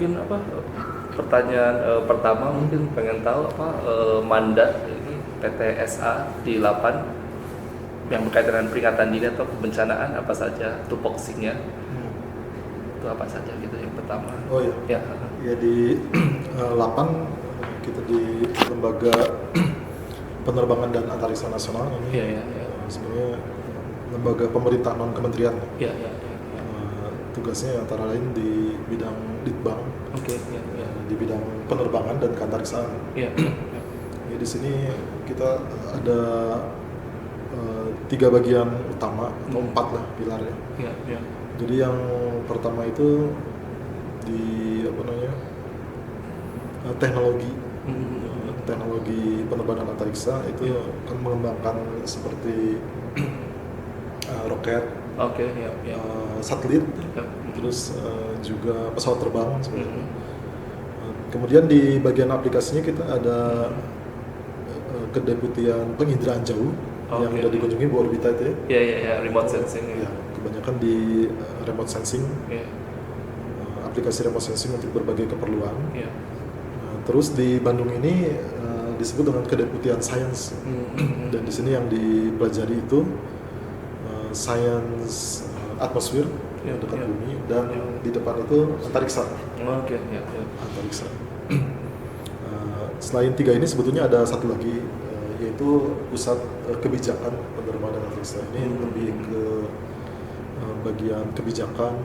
mungkin pertanyaan pertama mungkin pengen tahu mandat ini PTSA di 8 yang berkaitan dengan peringatan dini atau kebencanaan apa saja tupoksinya itu apa saja gitu yang pertama. Oh iya. Ya di 8 kita di lembaga penerbangan dan antariksa nasional ini. Iya. Sebenarnya lembaga pemerintah non kementerian. Iya. Tugasnya antara lain di bidang litbang. Oke. Di bidang penerbangan dan keantariksaan. Iya. Ya, di sini kita ada 3 bagian utama atau 4 lah pilarnya. Iya. Jadi yang pertama itu di teknologi penerbangan antariksa itu kan mengembangkan seperti roket, satelit, terus juga pesawat terbang sebenarnya. Kemudian di bagian aplikasinya kita ada kedeputian penginderaan jauh yang udah dikunjungi Bu Orbita itu ya. Iya, remote sensing. Ya, kebanyakan di remote sensing. Aplikasi remote sensing untuk berbagai keperluan. Terus di Bandung ini disebut dengan kedeputian sains. Dan di sini yang dipelajari itu sains atmosfer dekat bumi dan di depan itu antariksa. Antariksa. Selain 3 ini sebetulnya ada satu lagi yaitu pusat kebijakan penerbangan antariksa. Ini lebih ke bagian kebijakan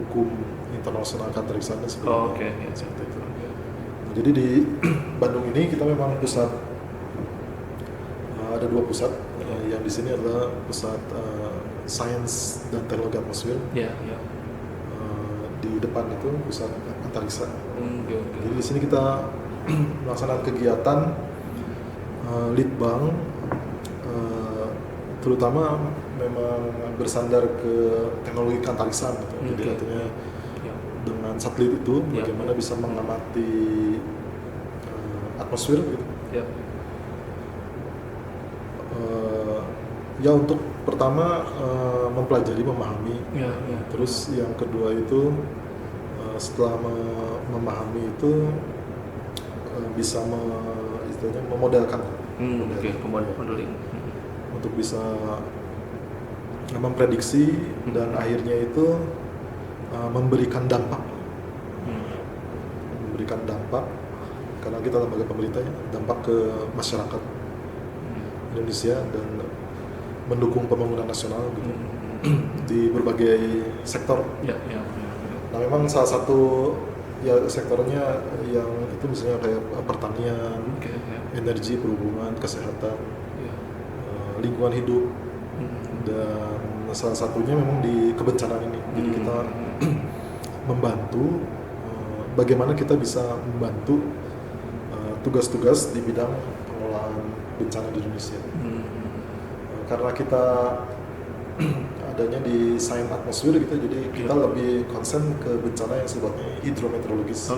hukum internasional keantariksaan dan sebagainya. Seperti itu. Jadi di Bandung ini kita memang pusat ada 2 pusat. Yang di sini adalah pusat sains dan teknologi atmosfer. Di depan itu pusat antariksa. Jadi di sini kita melaksanakan kegiatan litbang, terutama memang bersandar ke teknologi keantariksaan. Jadi artinya dengan satelit itu bagaimana bisa mengamati atmosfer gitu. Ya untuk pertama mempelajari, memahami. Terus yang kedua itu setelah memahami itu bisa memodelkan. Modeling. Untuk bisa memprediksi dan akhirnya itu memberikan dampak. Memberikan dampak karena kita lembaga pemerintah ya, dampak ke masyarakat Indonesia dan mendukung pembangunan nasional gitu di berbagai sektor. Nah memang salah satu ya sektornya yang itu misalnya kayak pertanian, energi, perhubungan, kesehatan, lingkungan hidup, dan salah satunya memang di kebencanaan ini. Jadi kita membantu bagaimana kita bisa membantu tugas-tugas di bidang pengelolaan bencana di Indonesia. Karena kita adanya di sains atmosfer gitu, jadi kita lebih concern ke bencana yang sifatnya hidrometeorologis.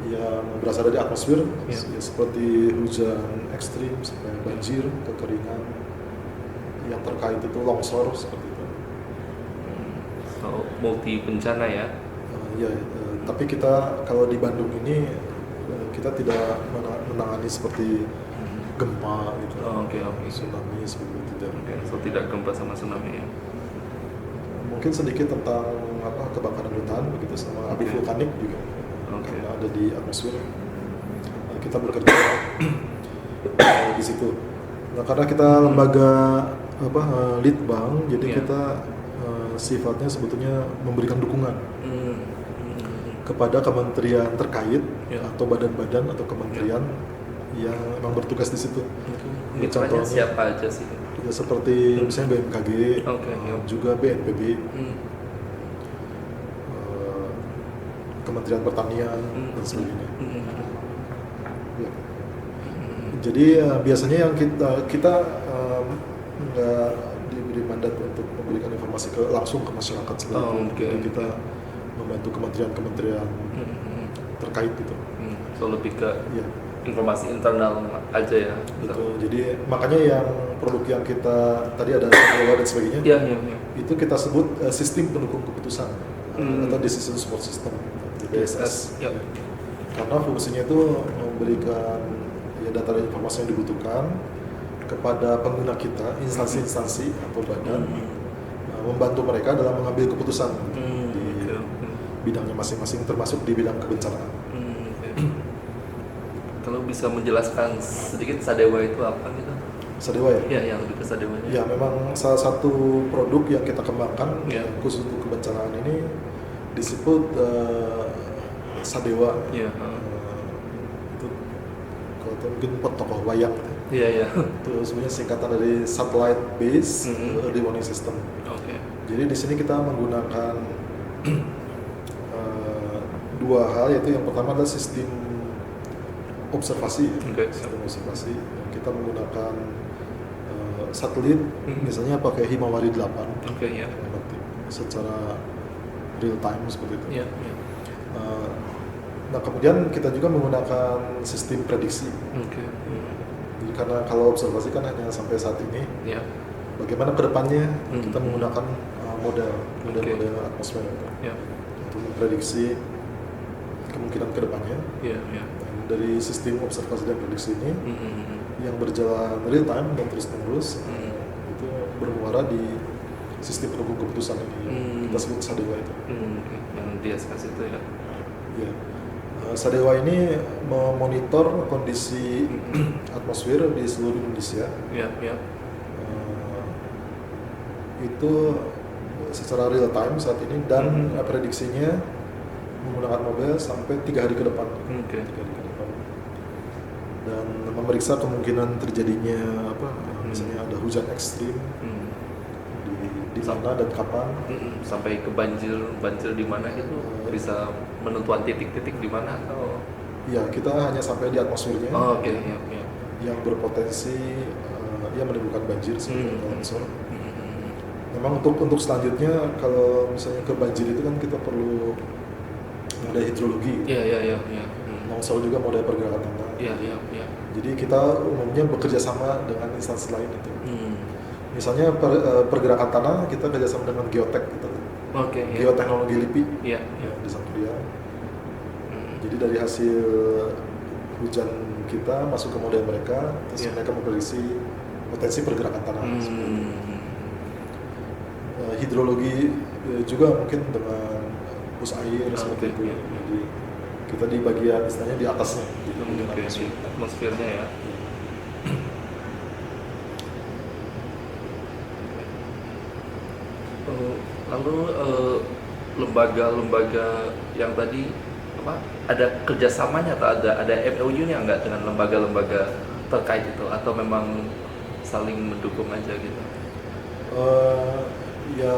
Yang berasal dari atmosfer, ya, seperti hujan ekstrim, sampai banjir, kekeringan, yang terkait itu longsor seperti itu. Multi bencana ya? Tapi kita kalau di Bandung ini kita tidak menangani seperti gempa gitu, tsunami seperti itu tidak. So tidak gempa sama tsunami ya? Mungkin sedikit tentang kebakaran hutan begitu sama abu vulkanik juga. Karena ada di atmosfer, kita bekerja di situ. Nah, karena kita lembaga litbang, jadi kita sifatnya sebetulnya memberikan dukungan kepada kementerian terkait atau badan-badan atau kementerian yang memang bertugas di situ. Contohnya siapa aja sih? Ya, seperti misalnya BMKG, juga BNPB. Kementerian Pertanian dan sebagainya. Jadi biasanya yang kita nggak diberi mandat untuk memberikan informasi langsung ke masyarakat sebenarnya. Jadi kita membantu kementerian-kementerian terkait gitu. So lebih ke informasi internal aja ya. Betul. Jadi makanya yang produk yang kita tadi ada Sentinel dan sebagainya, itu kita sebut sistem pendukung keputusan atau decision support system. BSS. Ya. Karena fungsinya itu memberikan ya data dan informasi yang dibutuhkan kepada pengguna kita, instansi-instansi atau badan, membantu mereka dalam mengambil keputusan di bidangnya masing-masing, termasuk di bidang kebencanaan. Kalau bisa menjelaskan sedikit Sadewa itu apa gitu? Sadewa ya? Ya, yang lebih ke Sadewanya. Ya, memang salah satu produk yang kita kembangkan Ya. khusus untuk kebencanaan ini disebut Sadewa. Iya. Itu kalau tahu mungkin tokoh wayang. Iya, iya. Itu sebenarnya singkatan dari Satellite Based Early Warning System. Oke. Jadi di sini kita menggunakan dua hal, yaitu yang pertama adalah sistem observasi. Sistem observasi. Kita menggunakan satelit, misalnya pakai Himawari 8. Oke, ya. Secara real time seperti itu. Iya, iya. Nah, kemudian kita juga menggunakan sistem prediksi. Oke. Jadi karena kalau observasi kan hanya sampai saat ini. Iya. Bagaimana kedepannya kita menggunakan model atmosfer Iya. untuk memprediksi kemungkinan kedepannya. Iya, iya. Dari sistem observasi dan prediksi ini yang berjalan real time dan terus menerus itu bermuara di sistem pendukung keputusan ini kita sebut Sadewa itu. Yang dia kasih itu ya. Ya. Sadewa ini memonitor kondisi atmosfer di seluruh Indonesia. Iya, iya. Itu secara real time saat ini dan prediksinya menggunakan model sampai 3 hari ke depan. 3 hari ke depan. Dan memeriksa kemungkinan terjadinya misalnya ada hujan ekstrim di mana dan kapan. Sampai ke banjir di mana itu bisa menentukan titik-titik di mana atau? Ya, kita hanya sampai di atmosfernya. Oke. Yang berpotensi menimbulkan banjir seperti longsor. Memang untuk selanjutnya kalau misalnya ke banjir itu kan kita perlu model hidrologi. Iya. Longsor juga model pergerakan tanah. Iya. Jadi kita umumnya bekerja sama dengan instansi lain itu. Misalnya pergerakan tanah kita kerjasama dengan geotek gitu. Oke. Geoteknologi LIPI. Iya. Di Samudria. Jadi dari hasil hujan kita masuk ke model mereka, terus mereka memprediksi potensi pergerakan tanah. Hidrologi juga mungkin dengan pus air seperti itu. Jadi kita di bagian istilahnya di atasnya, di bagian atmosfernya ya. Lalu lembaga-lembaga yang tadi ada kerjasamanya atau ada MOU-nya nggak dengan lembaga-lembaga terkait itu atau memang saling mendukung aja gitu? Ya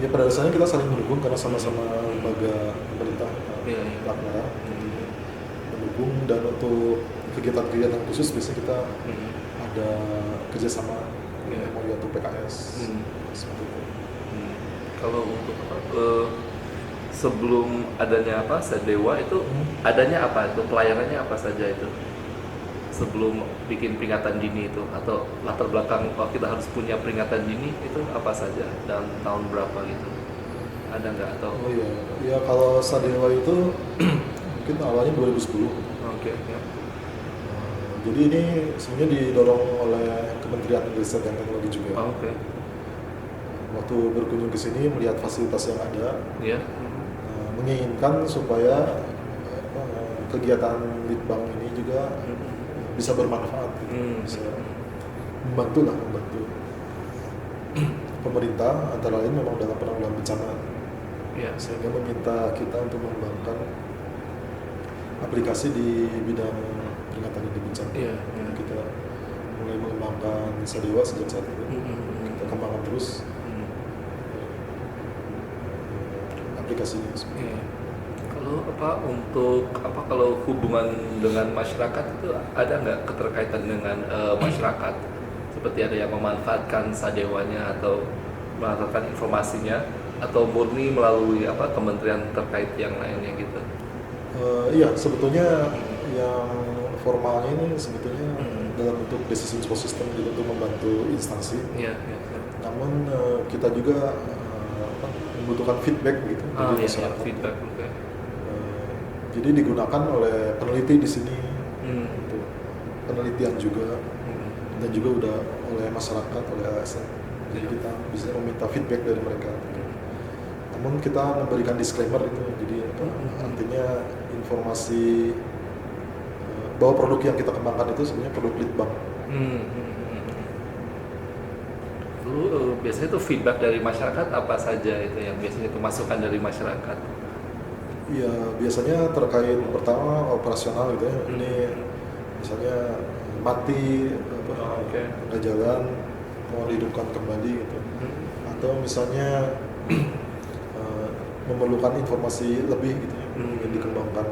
pada dasarnya kita saling mendukung karena sama-sama lembaga pemerintah plat merah mendukung, dan untuk kegiatan-kegiatan khusus biasanya kita ada kerjasama MOU atau PKS seperti itu. Kalau untuk sebelum adanya Sadewa itu adanya apa itu, pelayanannya apa saja itu sebelum bikin peringatan dini itu, atau latar belakang kita harus punya peringatan dini itu apa saja dan tahun berapa gitu, ada nggak atau? Oh iya, ya kalau Sadewa itu mungkin awalnya 2010. Oke. Jadi ini sebenarnya didorong oleh Kementerian Riset dan Teknologi juga. Oke. Waktu berkunjung ke sini melihat fasilitas yang ada, menginginkan supaya kegiatan Litbang ini juga bisa bermanfaat, bisa membantu pemerintah antara lain memang dalam penanggulangan bencana, sehingga meminta kita untuk mengembangkan aplikasi di bidang peringatan dini bencana. Kita mulai mengembangkan Sadewa sejak saat itu, kita kembangkan terus aplikasi ini. Kalau untuk kalau hubungan dengan masyarakat itu ada nggak keterkaitan dengan masyarakat, seperti ada yang memanfaatkan Sadewanya atau memanfaatkan informasinya, atau murni melalui kementerian terkait yang lainnya gitu? Iya, sebetulnya yang formalnya ini sebetulnya dalam bentuk decision support system gitu untuk membantu instansi. Namun kita juga membutuhkan feedback gitu dari masyarakat. Feedback. Jadi digunakan oleh peneliti di sini Hmm. untuk penelitian juga, Hmm. dan juga udah oleh masyarakat, oleh ASN. Jadi Iya. kita bisa meminta feedback dari mereka. Namun kita memberikan disclaimer itu, jadi artinya informasi bahwa produk yang kita kembangkan itu sebenarnya produk lead bank. Hmm. Lalu biasanya tuh feedback dari masyarakat apa saja itu yang biasanya itu masukan dari masyarakat? Ya biasanya terkait pertama operasional gitu ya. Hmm. Ini misalnya mati apa, Oke. nggak jalan, mau dihidupkan kembali gitu. Atau misalnya memerlukan informasi lebih gitu ya, ingin dikembangkan,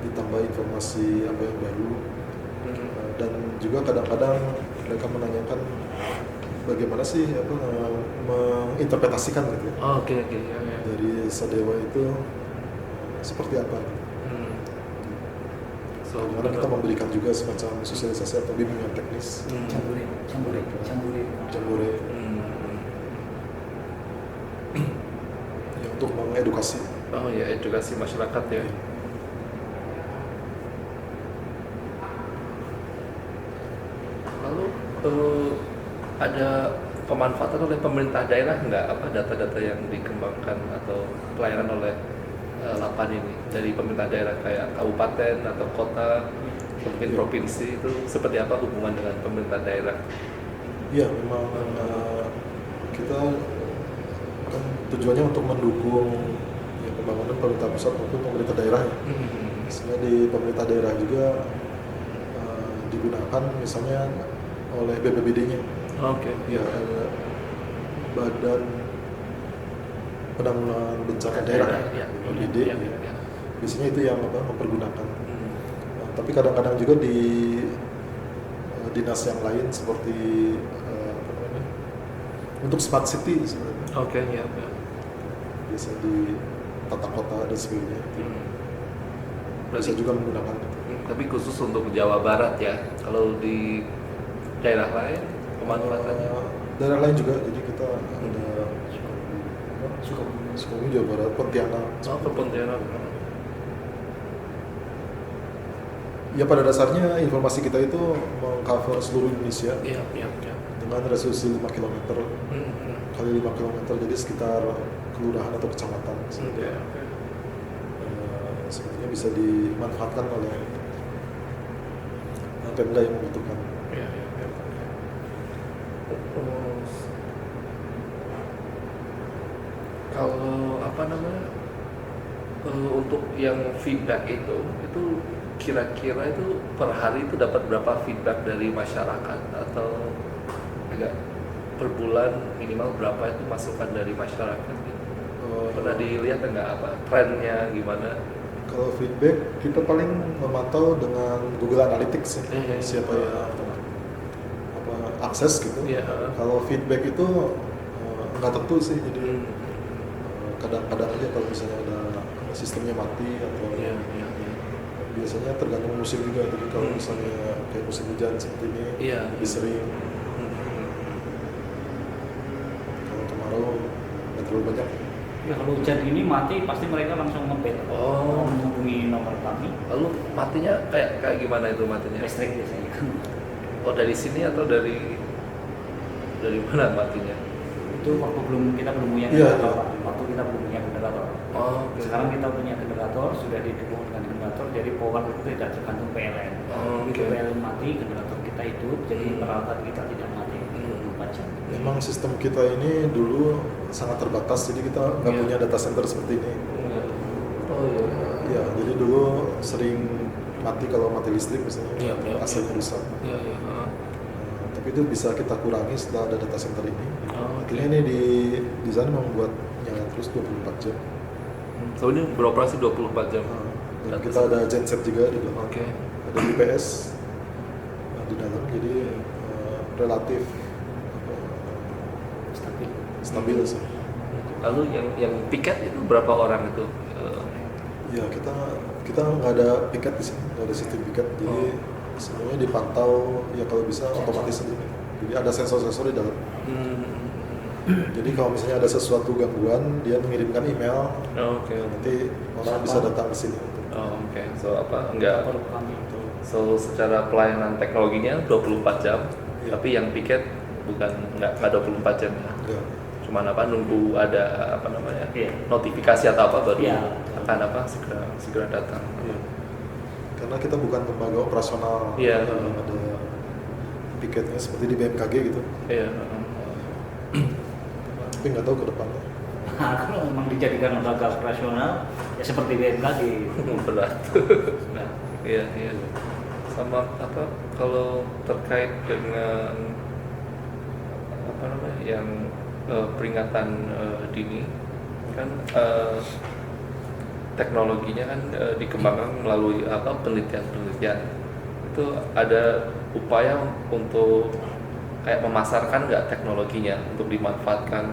ditambah informasi apa yang baru. Dan juga kadang-kadang mereka menanyakan bagaimana sih apa menginterpretasikan gitu ya, Oke. Ya, ya. dari Sadewa itu seperti apa. So, Bagaimana kita memberikan juga semacam sosialisasi atau bimbingan teknis, Cambure. jambore, ya, untuk mengedukasi. Oh ya, edukasi masyarakat ya. Lalu ada pemanfaatan oleh pemerintah daerah nggak apa data-data yang dikembangkan atau pelayanan oleh Lapan ini dari pemerintah daerah kayak kabupaten atau kota, mungkin provinsi, itu seperti apa hubungan dengan pemerintah daerah? Iya, memang kita kan tujuannya untuk mendukung ya, pembangunan pemerintah pusat maupun pemerintah daerah ya. Misalnya di pemerintah daerah juga digunakan misalnya oleh BPBD-nya, Oke. ya Badan Penanggulangan Bencana Daerah, Ya. BPBD. Ya. Biasanya itu yang mempergunakan. Nah, tapi kadang-kadang juga di dinas yang lain seperti apa namanya, untuk smart city sebenarnya. Oke, ya. Biasa di tata kota dan sebagainya. Bisa juga menggunakan itu. Tapi khusus untuk Jawa Barat ya. Kalau di daerah lain pemanfaatannya. Daerah lain juga, jadi kita ada Sukabumi, Jawa Barat, Pontianak. Oh, ke Pontianak. Ya pada dasarnya informasi kita itu mengcover seluruh Indonesia Iya. dengan resolusi 5 km kali 5 km, jadi sekitar kelurahan atau kecamatan. Oke. Sepertinya bisa dimanfaatkan oleh Pemda yang membutuhkan. Iya. Kalau apa namanya untuk yang feedback itu kira-kira itu per hari itu dapat berapa feedback dari masyarakat atau enggak, per bulan minimal berapa itu masukan dari masyarakat gitu? Pernah dilihat enggak apa trennya gimana? Kalau feedback kita paling memantau dengan Google Analytics ya, siapa yang apa akses gitu. Iya. Kalau feedback itu nggak tentu sih, jadi kadang-kadang aja kalau misalnya ada sistemnya mati atau Iya. biasanya tergantung musim juga. Jadi kalau misalnya kayak musim hujan seperti ini Iya. lebih sering. Kalau kemarau nggak terlalu banyak. Ya kalau hujan ini mati pasti mereka langsung ngebet. Oh. Menghubungi nomor kami. Lalu matinya kayak gimana itu matinya? Listrik biasanya. Oh, dari sini atau dari mana matinya? Itu waktu kita belum punya Iya, generator, iya. Pak. Waktu kita belum punya generator. Oh, oke. Sekarang kita punya generator, sudah didukung dengan generator, jadi power itu tidak tergantung PLN. Oh, Begitu oke. PLN mati, generator kita hidup, jadi peralatan kita tidak mati 24 jam. Memang sistem kita ini dulu sangat terbatas, jadi kita nggak Iya. punya data center seperti ini. Oh iya. Ya, jadi dulu sering mati kalau mati listrik misalnya, Iya, iya. AC-nya rusak. Iya. Tapi itu bisa kita kurangi setelah ada data center ini. Oh, oke. Artinya ini di sana membuat nyala terus 24 jam. So ini beroperasi 24 jam. Dan kita ada genset juga di dalam. Oke. Ada UPS di dalam, jadi relatif Stabil. stabil sih. Lalu yang piket itu berapa orang itu? Ya kita nggak ada piket di sini, nggak ada sistem piket, jadi semuanya dipantau ya kalau bisa otomatis sendiri. Jadi ada sensor-sensor di dalam. Jadi kalau misalnya ada sesuatu gangguan, dia mengirimkan email, Oh, oke. nanti orang bisa datang ke sini. Oh, oke. So apa? Enggak. Lapor ke kami. So secara pelayanan teknologinya 24 jam, Iya. tapi yang piket bukan nggak 24 jam ya. Ya. Cuman apa nunggu ada apa namanya Iya. notifikasi atau apa baru Iya. akan apa segera datang. Iya. Karena kita bukan lembaga operasional, Iya. ada piketnya seperti di BMKG gitu. Iya. Tapi nggak tahu ke depannya. Nah, kalau memang dijadikan lembaga operasional, ya seperti BMKG. Berat. Nah, Iya, iya. Sama apa kalau terkait dengan apa namanya yang peringatan dini kan teknologinya kan dikembangkan melalui apa penelitian itu ada upaya untuk kayak memasarkan nggak teknologinya untuk dimanfaatkan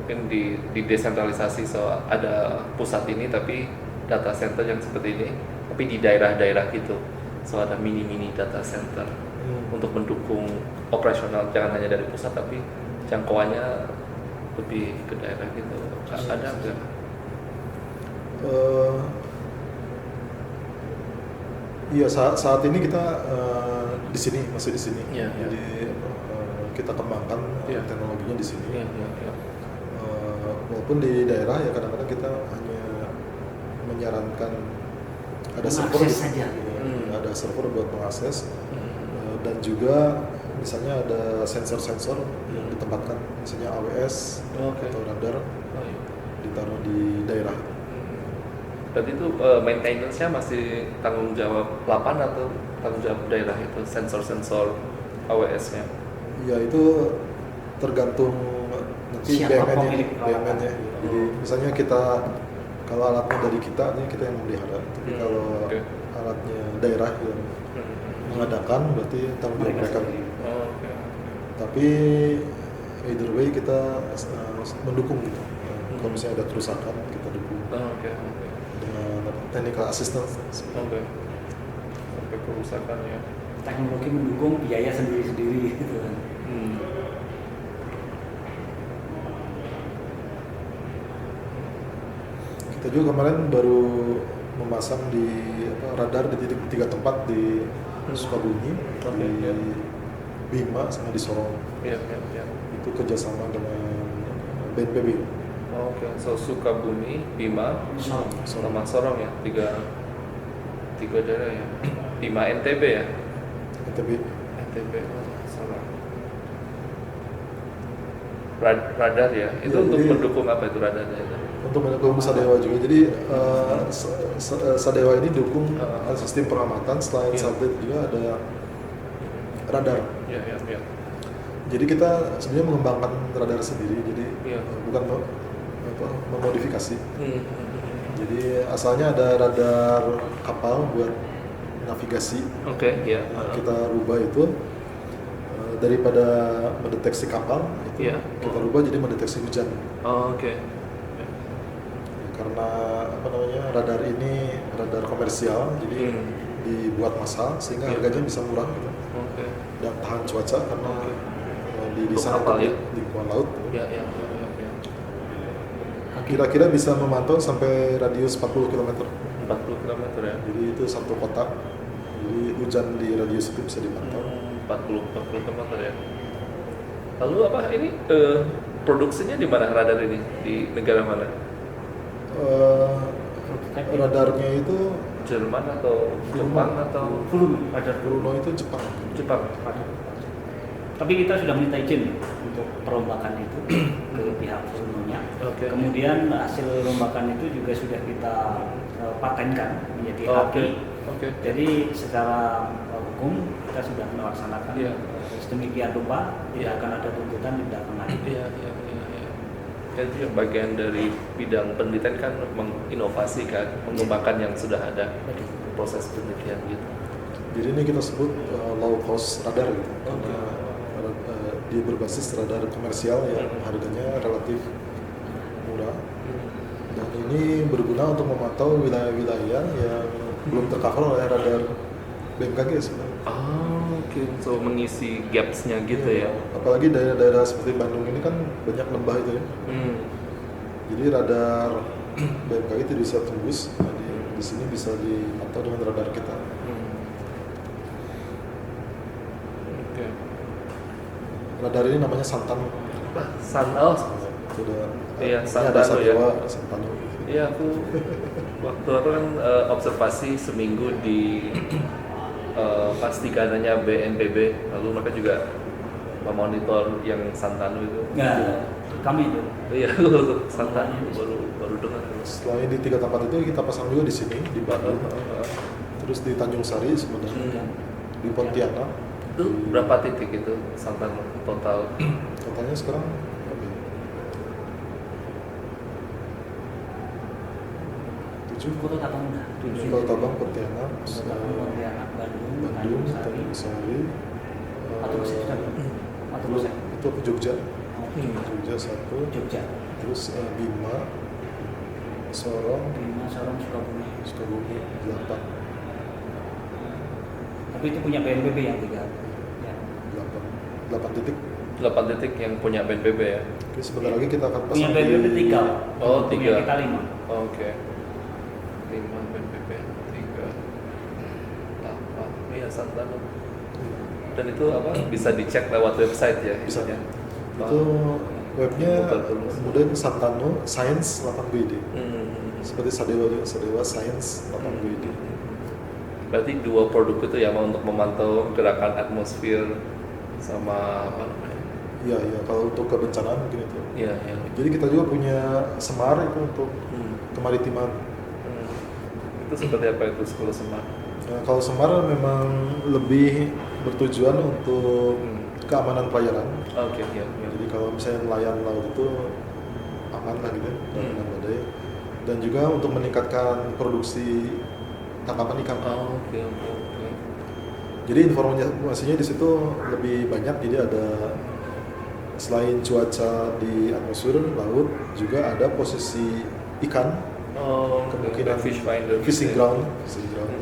mungkin di desentralisasi so ada pusat ini tapi data center yang seperti ini tapi di daerah-daerah gitu so ada mini data center untuk mendukung operasional jangan hanya dari pusat tapi jangkauannya lebih ke daerah gitu ada nggak? Iya saat ini kita di sini masih di sini. Iya, iya. Jadi kita kembangkan Iya. teknologinya di sini. Iya, iya, iya. Walaupun di daerah ya kadang-kadang kita hanya menyarankan ada server, Mengakses saja. ada server buat mengakses dan juga misalnya ada sensor-sensor yang ditempatkan misalnya AWS Oke. atau radar Oh, iya. ditaruh di daerah. Berarti itu maintenance-nya masih tanggung jawab lapan atau tanggung jawab daerah itu sensor-sensor AWS-nya? Ya itu tergantung nanti Siapa BMN-nya, pemilik BMN-nya. Jadi misalnya kita kalau alatnya dari kita, ini kita yang memelihara. Tapi kalau Oke. alatnya daerah yang mengadakan, berarti tanggung jawab mereka. sendiri. Oh, oke. Tapi either way kita mendukung gitu. Kalau misalnya ada kerusakan, kita dukung Oh, oke. Oke. dengan technical assistance. Oke. Sampai kerusakan ya. Teknologi mendukung biaya sendiri-sendiri gitu kan. Kita juga kemarin baru memasang di radar di tiga tempat di Sukabumi, Oke, di ya. Bima sama di Sorong. Iya, iya, iya. Itu kerjasama dengan BNPB. Oh, oke. So Sukabumi, Bima, sama Sorong ya, tiga daerah ya. Bima NTB ya. NTB. NTB Sorong. Radar ya. Itu Ya, untuk jadi- mendukung apa itu radarnya itu? Untuk mendukung Sadewa juga. Jadi Sadewa ini dukung sistem pengamatan. Selain Iya. satelit juga ada radar. Iya, iya, iya. Jadi kita sebenarnya mengembangkan radar sendiri. Jadi Iya. bukan memodifikasi. Hmm. Jadi asalnya ada radar kapal buat navigasi. Oke, ya. Kita rubah itu daripada mendeteksi kapal, itu Iya. kita rubah jadi mendeteksi hujan. Oh, oke. Karena radar ini radar komersial, jadi Hmm. dibuat massal sehingga Iya. harganya bisa murah gitu. Oke. Dan tahan cuaca karena Oke. didesain kapal, untuk ya? di lingkungan laut. Ya, ya, ya, ya. Kira-kira bisa memantau sampai radius 40 km. 40 km ya. Jadi itu satu kota. Jadi hujan di radius itu bisa dipantau. 40 km ya. Lalu apa ini produksinya di mana radar ini? Di negara mana? Radarnya itu Jerman atau Jepang atau Volume radar Bruno itu Jepang. Jepang? Tapi kita sudah minta izin untuk perombakan itu ke pihak volume-nya. Oke. Kemudian hasil rombakan itu juga sudah kita patenkan menjadi Oh, hak. oke. Oke. Jadi secara hukum kita sudah melaksanakan Iya. sedemikian rupa tidak Iya. akan ada tuntutan di belakang hari. Iya, iya, iya, iya. Jadi yang bagian dari bidang penelitian kan menginovasi kan, mengembangkan yang sudah ada proses penelitian gitu. Jadi ini kita sebut low cost radar gitu. Oke. Karena dia berbasis radar komersial yang harganya relatif murah. Dan ini berguna untuk memantau wilayah-wilayah yang belum tercover oleh radar BMKG sebenarnya. Oh, Oke, so mengisi gaps-nya gitu Iya, ya. apalagi daerah-daerah seperti Bandung ini kan banyak lembah itu ya. Hmm. Jadi radar BMKG itu bisa tembus. Nah, di sini bisa dipantau dengan radar kita. Hmm. Oke. Radar ini namanya Santano. Oh, Sudah. Iya, ini ada Santano Sadewa, ya. ada Santano. iya aku waktu itu kan observasi seminggu di pas di kanannya BNPB, lalu mereka juga memonitor yang Santano itu. Nah, kami itu. Iya, Santano baru dengar. Selain di 3 tempat itu kita pasang juga di sini di Bandung, Uh, terus di Tanjung Sari sebenarnya, di Pontianak. Itu berapa titik itu Santano total? Totalnya sekarang berapa ya? 7 Kota Tapanuli. Kota Tabang, Pontianak, Kota Tapanuli, Pontianak, Bandung, Bandung, Tanjung Tanjung Sari, Atau Mesir sudah belum? Atau Mesir? itu Jogja, Oh, Jogja 1, Jogja. terus Bima, Sorong, Bima, Sorong, Sukabumi. Sukabumi 8, Tapi itu punya BNPB yang 3. Ya. 8 titik. 8 titik yang punya BNPB ya? Oke, sebentar lagi kita akan Punya pasang BNPB 3. Oh, Punya 3. kita 5. Oke. 5 BNPB, 3, 8, iya Santano. Dan itu apa? Bisa dicek lewat website ya? Bisa. ininya? Itu webnya Buka terus. kemudian Santano Science 8BD. Hmm. Seperti Sadewa juga, Sadewa Science 8BD. Berarti 2 produk itu ya mau untuk memantau gerakan atmosfer sama apa namanya? Iya, iya. Kalau untuk kebencanaan mungkin itu. Iya, iya. Jadi kita juga punya Semar itu untuk Hmm. kemaritiman. Hmm. Itu seperti apa itu Sekolah Semar? Nah, kalau Semar memang lebih bertujuan untuk keamanan pelayaran. Oke, iya, iya. Jadi kalau misalnya nelayan laut itu aman lah gitu, dengan badai. Dan juga untuk meningkatkan produksi tangkapan ikan. Oh, oke, oke, oke. Jadi informasinya di situ lebih banyak. Jadi ada selain cuaca di atmosfer laut, juga ada posisi ikan, Oh, kemungkinan fish finder, fishing gitu ya. ground, fishing ground.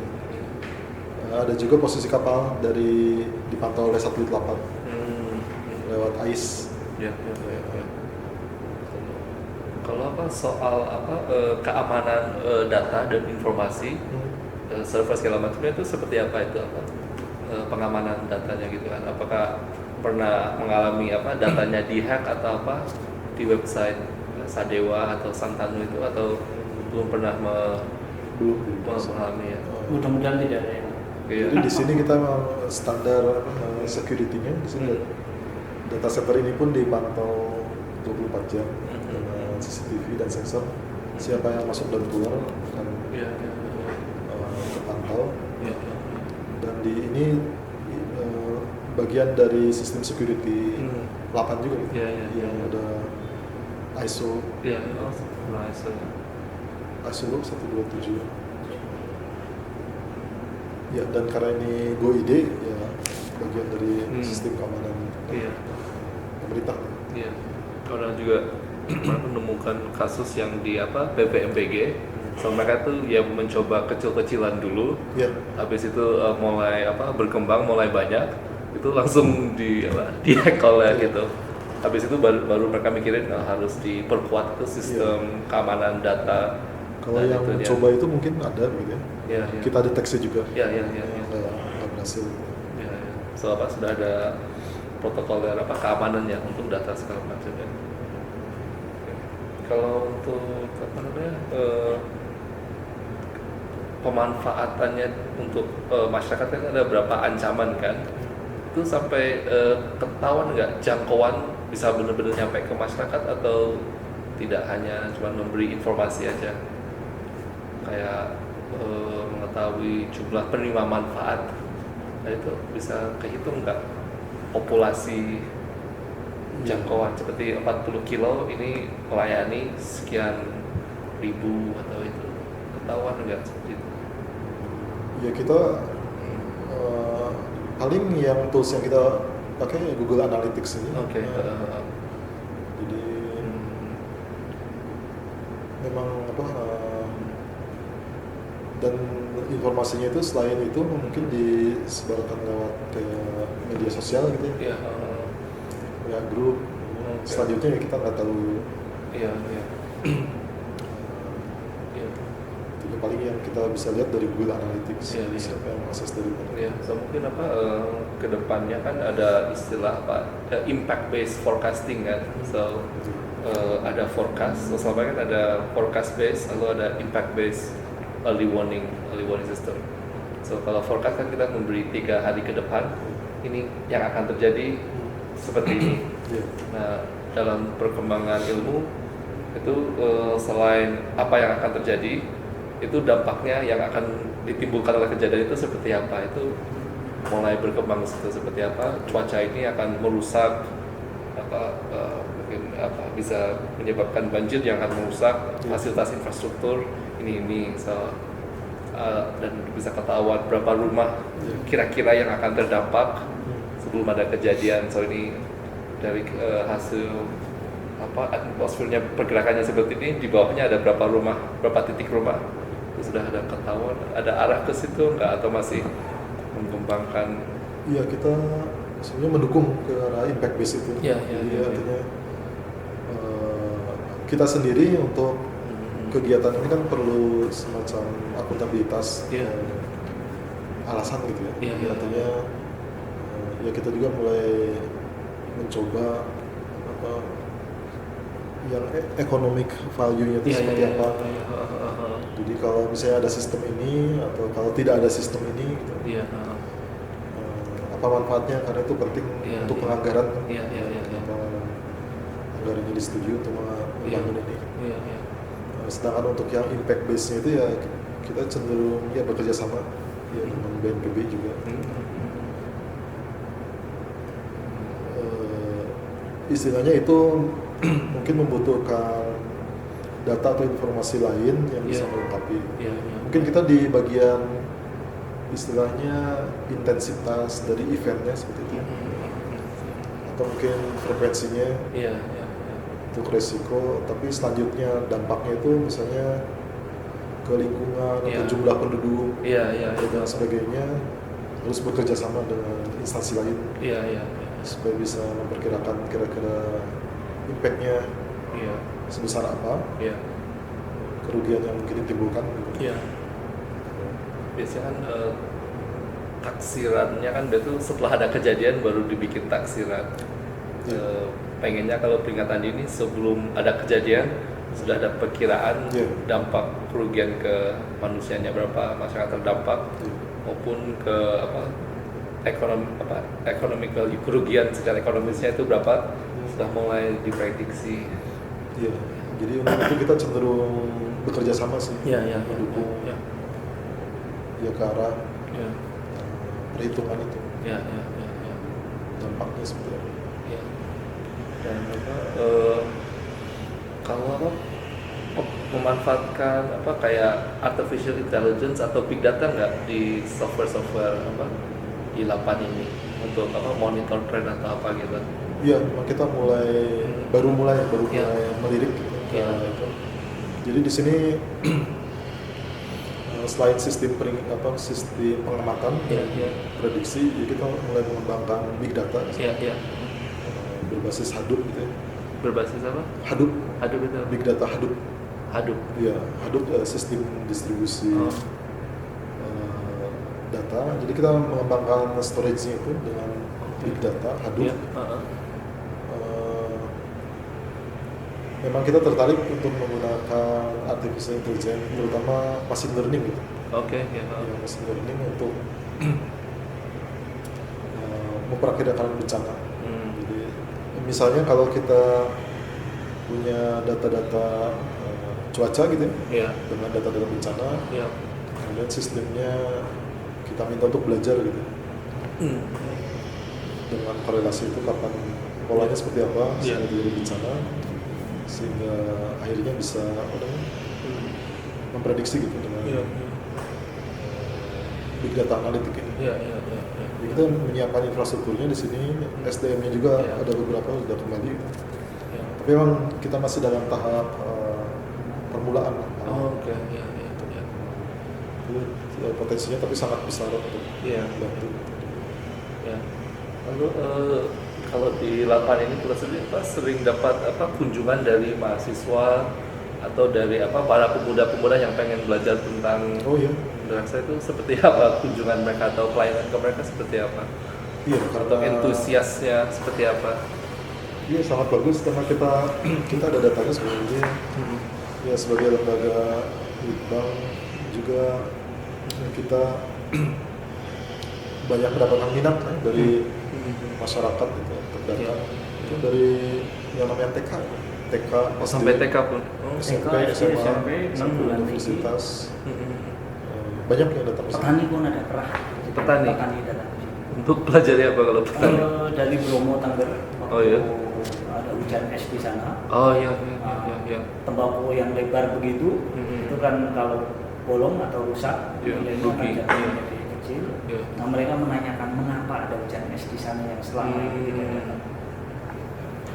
Ada juga posisi kapal dari dipantau oleh satelit 8 Hmm. lewat AIS. Ya, ya, ya, ya. Kalau apa soal apa keamanan data dan informasi server segala macamnya itu seperti apa itu apa pengamanan datanya gitu kan? Apakah pernah mengalami apa datanya dihack atau apa di website Sadewa atau Santano itu atau belum pernah Belum. mengalami ya? Mudah-mudahan tidak ada yang. Iya. Jadi di sini kita memang standar security-nya di sini data center ini pun dipantau 24 jam dengan CCTV dan sensor. Siapa yang masuk dan keluar akan Iya, iya, terpantau. iya. Dan di ini bagian dari sistem security 8 juga gitu. Iya, iya, iya. Yang ada ISO Iya, oh, nice. ISO 127. Ya, dan karena ini GoID ya bagian dari sistem keamanan Iya. pemerintah. Iya. Orang juga pernah menemukan kasus yang di apa BPMBG, so mereka tuh ya mencoba kecil-kecilan dulu, Ya, habis itu mulai apa berkembang mulai banyak, itu langsung di hack oleh gitu. Habis itu baru mereka mikirin harus diperkuat tuh sistem keamanan data. kalau Dan yang itu dia. mencoba itu mungkin ada gitu ya. Iya, iya. Kita deteksi juga. Iya, iya, iya, iya. Nggak berhasil. Iya, iya. So apa sudah ada protokol apa keamanannya untuk data segala macam ya. Oke. Kalau untuk apa namanya pemanfaatannya untuk masyarakat kan ada berapa ancaman kan? Itu sampai ketahuan nggak jangkauan bisa benar-benar nyampe ke masyarakat atau tidak hanya cuma memberi informasi aja? Kayak mengetahui jumlah penerima manfaat, nah itu bisa kehitung nggak populasi jangkauan seperti 40 kilo ini melayani sekian ribu atau itu ketahuan nggak seperti itu? Ya kita paling yang tools yang kita pakai Google Analytics ini. Oke. Jadi memang apa dan informasinya itu selain itu mungkin disebarkan lewat ke media sosial gitu ya, Iya. ya grup. Oke. Selanjutnya ya kita nggak tahu. Iya. Iya. Iya. Itu paling yang kita bisa lihat dari Google Analytics, Iya, iya. siapa yang akses dari mana. Ya, so mungkin kedepannya kan ada istilah impact based forecasting kan, so ada forecast, so selama ini kan ada forecast based, lalu ada impact based early warning system. So kalau forecast kan kita memberi 3 hari ke depan, ini yang akan terjadi seperti ini. Iya. Nah, dalam perkembangan ilmu itu selain apa yang akan terjadi, itu dampaknya yang akan ditimbulkan oleh kejadian itu seperti apa, itu mulai berkembang seperti apa, cuaca ini akan merusak mungkin bisa menyebabkan banjir yang akan merusak fasilitas infrastruktur ini so, dan bisa ketahuan berapa rumah kira-kira yang akan terdampak sebelum ada kejadian. So ini dari hasil atmosfernya, pergerakannya seperti ini, di bawahnya ada berapa titik rumah, itu sudah ada ketahuan, ada arah ke situ nggak, atau masih mengembangkan? Iya, kita sebenarnya mendukung ke arah impact base itu. Iya, Jadi iya. artinya kita sendiri untuk kegiatan ini kan perlu semacam akuntabilitas, Iya. alasan gitu ya. Iya, Jadi iya. artinya ya kita juga mulai mencoba yang economic value-nya itu seperti apa. Jadi kalau misalnya ada sistem ini atau kalau tidak ada sistem ini, gitu, Iya. apa manfaatnya, karena itu penting Iya, untuk iya. penganggaran. Iya. Kenapa anggarannya disetujui untuk membangun ini. Iya. Sedangkan untuk yang impact base-nya itu ya kita cenderung ya bekerja sama ya dengan BNPB juga. Istilahnya itu mungkin membutuhkan data atau informasi lain yang bisa Iya. melengkapi. Iya. Mungkin kita di bagian istilahnya intensitas dari eventnya seperti itu, atau mungkin frekuensinya Iya. untuk resiko, tapi selanjutnya dampaknya itu misalnya ke lingkungan atau Iya. jumlah penduduk Iya. dan sebagainya, harus bekerja sama dengan instansi lain Iya. supaya bisa memperkirakan kira-kira impact-nya Iya. sebesar apa, Iya. kerugian yang mungkin ditimbulkan gitu. Iya. Biasanya kan taksirannya kan itu setelah ada kejadian baru dibikin taksiran. Pengennya kalau peringatan dini sebelum ada kejadian sudah ada perkiraan dampak kerugian ke manusianya berapa, masyarakat terdampak, maupun ke economic value, kerugian secara ekonomisnya itu berapa, sudah mulai diprediksi. Iya, jadi untuk itu kita cenderung bekerja sama sih, mendukung ya ke arah perhitungan itu, dampaknya seperti apa. Ya. Dan kalau memanfaatkan kayak artificial intelligence atau big data nggak di software di Lapan ini untuk monitor tren atau apa gitu? Iya, memang kita baru mulai melirik gitu, ke Iya. itu. Jadi di sini selain sistem sistem pengamatan dan prediksi, jadi kita mulai mengembangkan big data Iya. berbasis Hadoop gitu ya. Berbasis apa? Hadoop, Hadoop itu. big data Hadoop. Hadoop. Iya, Hadoop sistem distribusi data. Jadi kita mengembangkan storage-nya itu dengan big data Hadoop. Iya. Memang kita tertarik untuk menggunakan artificial intelligence, terutama machine learning gitu. Oke. Ya, machine learning untuk memperkirakan bencana. Jadi misalnya kalau kita punya data-data cuaca gitu ya, Iya. dengan data-data bencana, Iya. kemudian sistemnya kita minta untuk belajar gitu, dengan korelasi itu kapan polanya seperti apa Iya. sehingga terjadi bencana, sehingga akhirnya bisa memprediksi gitu dengan big data analitik ini. Iya. Jadi kita menyiapkan infrastrukturnya di sini, SDM-nya juga Iya. ada beberapa sudah kembali. Iya. Tapi memang kita masih dalam tahap permulaan. Oh, oke. Iya. potensinya tapi sangat besar untuk Iya. membantu. Ya. Lalu kalau di lapangan ini kita sendiri sering dapat kunjungan dari mahasiswa atau dari para pemuda-pemuda yang pengen belajar tentang Oh iya, bahasa itu seperti apa kunjungan mereka atau pelayanan ke mereka seperti apa iya atau karena entusiasnya seperti apa? iya sangat bagus karena kita ada datanya sebenarnya. Ya sebagai lembaga litbang juga kita banyak mendapatkan minat dari masyarakat gitu untuk datang. Itu dari yang namanya TK Sampai TK pun. SMP, TK, SMA, SMP, perguruan tinggi. universitas banyak yang datang ke sini. Petani pun ada pernah. Petani? Petani datang ke sini. Untuk pelajari apa kalau petani? Dari Bromo Tengger. Oh, iya. Ada hujan es di sana. Oh iya. Tembakau yang lebar begitu, itu kan kalau bolong atau rusak, Iya, nilainya rugi. akan jatuh menjadi kecil. Iya. Nah mereka menanyakan mengapa ada hujan es di sana yang selama ini tidak ada.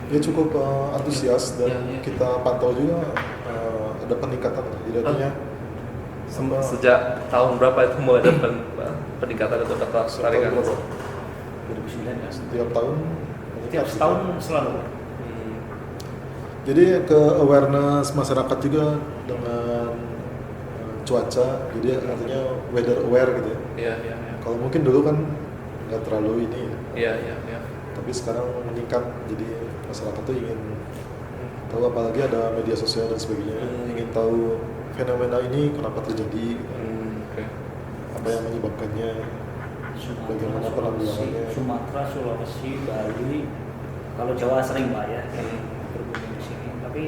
Dia cukup antusias dan Iya. kita pantau juga ada peningkatan. Jadi artinya Sejak tahun berapa itu mulai ada peningkatan atau ketertarikan? 2009 setiap tahun Setiap setahun selalu. Jadi ke awareness masyarakat juga dengan cuaca, jadi artinya weather aware gitu ya. Iya. Kalau mungkin dulu kan nggak terlalu ini ya, Iya. tapi sekarang meningkat. Jadi masyarakat tuh ingin tahu, apalagi ada media sosial dan sebagainya, ingin tahu fenomena ini kenapa terjadi, Oke. apa yang menyebabkannya, bagaimana penanggulangannya. Sumatera, Sulawesi, Bali. Kalau Jawa sering Pak ya, berkunjung di sini. Tapi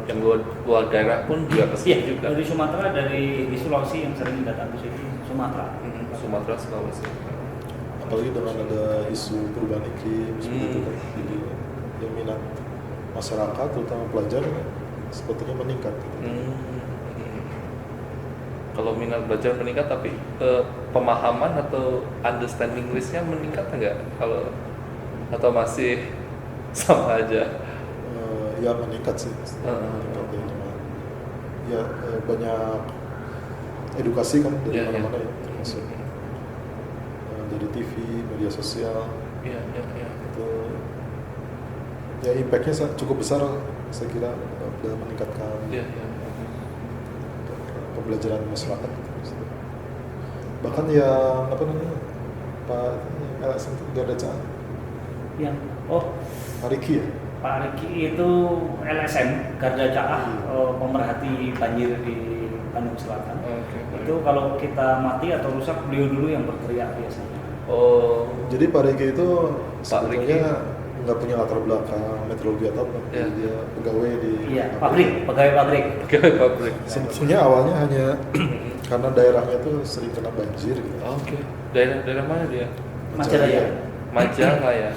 Yang luar daerah pun juga ke iya, sini juga. dari Sumatera, dari di Sulawesi yang sering datang ke sini Sumatera. Sumatera, Sulawesi. Apalagi dengan ada isu perubahan iklim seperti itu kan, jadi yang minat masyarakat terutama pelajar sepertinya meningkat gitu. Kalau minat belajar meningkat, tapi pemahaman atau understanding listnya meningkat nggak? Kalau atau masih sama aja? Ya meningkat sih. Meningkat ya, ya banyak edukasi kan dari Iya, mana-mana ya, termasuk dari TV, media sosial. Iya. Itu ya impactnya cukup besar saya kira dalam meningkatkan Iya. pembelajaran masyarakat. Bahkan yang Pak LSM Garda Caan, Yang Pak Riki ya. Pak Riki itu LSM Garda Caah, pemerhati banjir di Bandung Selatan. Oke. Itu kalau kita mati atau rusak, beliau dulu yang berteriak biasanya. Oh. Jadi Pak Riki itu Pak sebetulnya nggak punya latar belakang meteorologi atau apa. Iya. Dia pegawai di Iya, pegawai pabrik. Pegawai pabrik. Sebetulnya awalnya hanya karena daerahnya tuh sering kena banjir gitu. Oke. Daerah mana dia? Majalaya. Majalaya.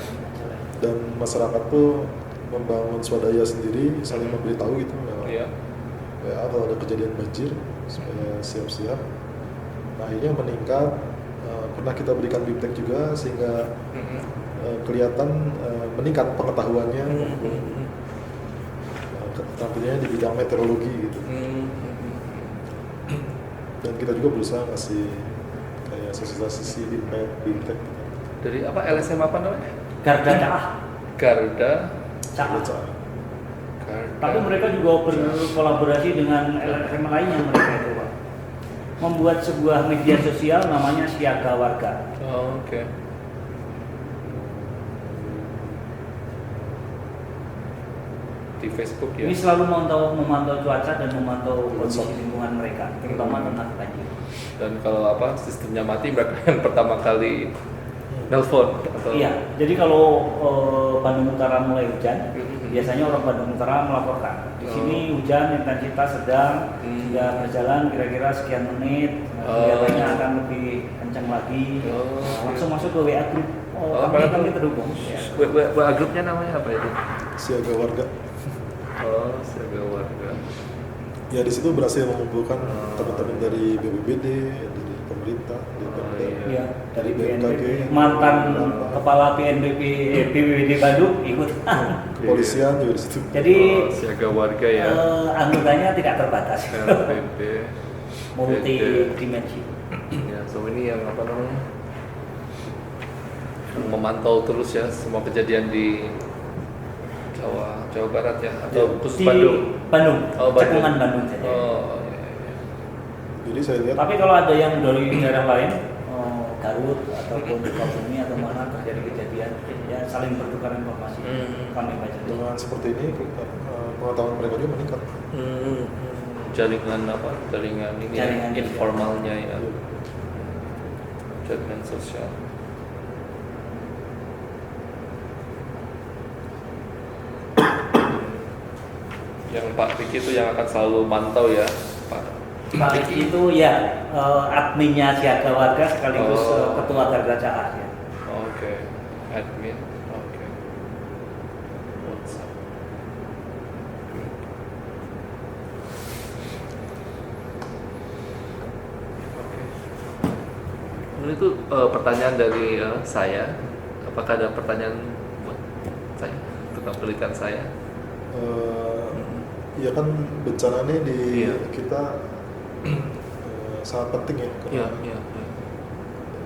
Dan masyarakat tuh membangun swadaya sendiri, saling memberitahu gitu. Iya. Ya, kalau ada kejadian banjir supaya siap-siap. Nah ini yang meningkat. Pernah kita berikan biptek juga sehingga kelihatan meningkat pengetahuannya, keterampilannya di bidang meteorologi gitu. Dan kita juga berusaha ngasih kayak sosialisasi biptek. Dari apa? LSM apa namanya? Garda Caah. Garda. Caah. Garda. Tapi mereka juga berkolaborasi dengan LSM lainnya mereka itu Pak. Membuat sebuah media sosial namanya Siaga Warga. Oh, oke. Di Facebook ya. Ini selalu memantau cuaca dan memantau kondisi lingkungan mereka, terutama tentang banjir. Dan kalau sistemnya mati, mereka yang pertama kali nelpon atau Iya, jadi kalau Bandung Utara mulai hujan, biasanya orang Bandung Utara melaporkan. Di sini hujan intensitas sedang, sudah berjalan kira-kira sekian menit, kelihatannya akan lebih kencang lagi. Langsung masuk ke WA group. Kami terhubung. Ya. WA grupnya namanya apa itu? Siaga Warga. Oh, Siaga Warga. Ya di situ berhasil mengumpulkan teman-teman dari BPBD, dari pemerintah, dari Iya, dari BMKG, BNPB, mantan kepala BPBD Bandung ikut. kepolisian juga di situ. Jadi Siaga Warga ya. anggotanya tidak terbatas. LPB. multi dimensi. Ya, so ini yang apa namanya? Yang memantau terus ya semua kejadian di Jawa Barat ya atau khusus Di Bandung. Bandung, Oh, Bandung. cekungan Bandung saja. Oh, iya, iya. Jadi saya lihat Tapi kalau ada yang dari daerah lain, Garut ataupun Sukabumi atau mana terjadi kejadian, ya saling bertukar informasi. Kami baca. dengan seperti ini pengetahuan mereka juga meningkat. Jaringan apa? Jaringan ini ya, Jaringan informalnya ya. Jaringan sosial. Yang Pak Riki itu yang akan selalu mantau ya, Pak. Pak Riki itu ya adminnya Siaga Warga sekaligus ketua Garda Caas ya. Oke, admin. Oke. WhatsApp. Oke. Ini tuh pertanyaan dari saya. Apakah ada pertanyaan buat saya untuk penelitian saya? Ya kan bencana ini di Iya. kita sangat penting ya karena Iya.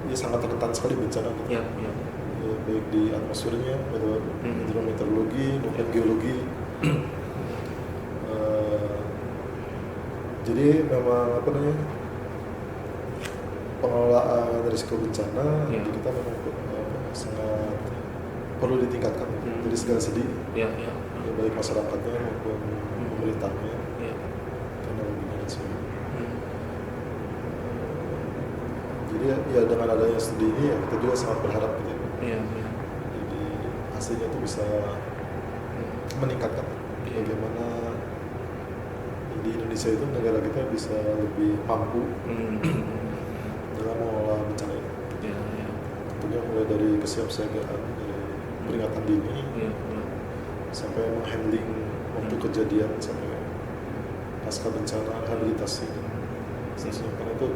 ya sangat rentan sekali bencana gitu. Iya. Ya, baik di atmosfernya atau hidrometeorologi maupun geologi. Jadi memang apa namanya pengelolaan risiko bencana Iya. di kita memang sangat perlu ditingkatkan dari segala segi, Iya. ya, baik masyarakatnya maupun pemerintahnya, Iya. teknologinya dan sebagainya. Jadi ya dengan adanya studi ini ya kita juga sangat berharap gitu ya. Iya. Jadi hasilnya itu bisa meningkatkan bagaimana di Indonesia itu negara kita bisa lebih mampu dalam mengelola bencana ini. Iya. Tentunya mulai dari kesiapsiagaan, dari peringatan dini, Iya. sampai menghandling waktu kejadian, sampai pasca bencana, rehabilitasi dan seterusnya. Karena itu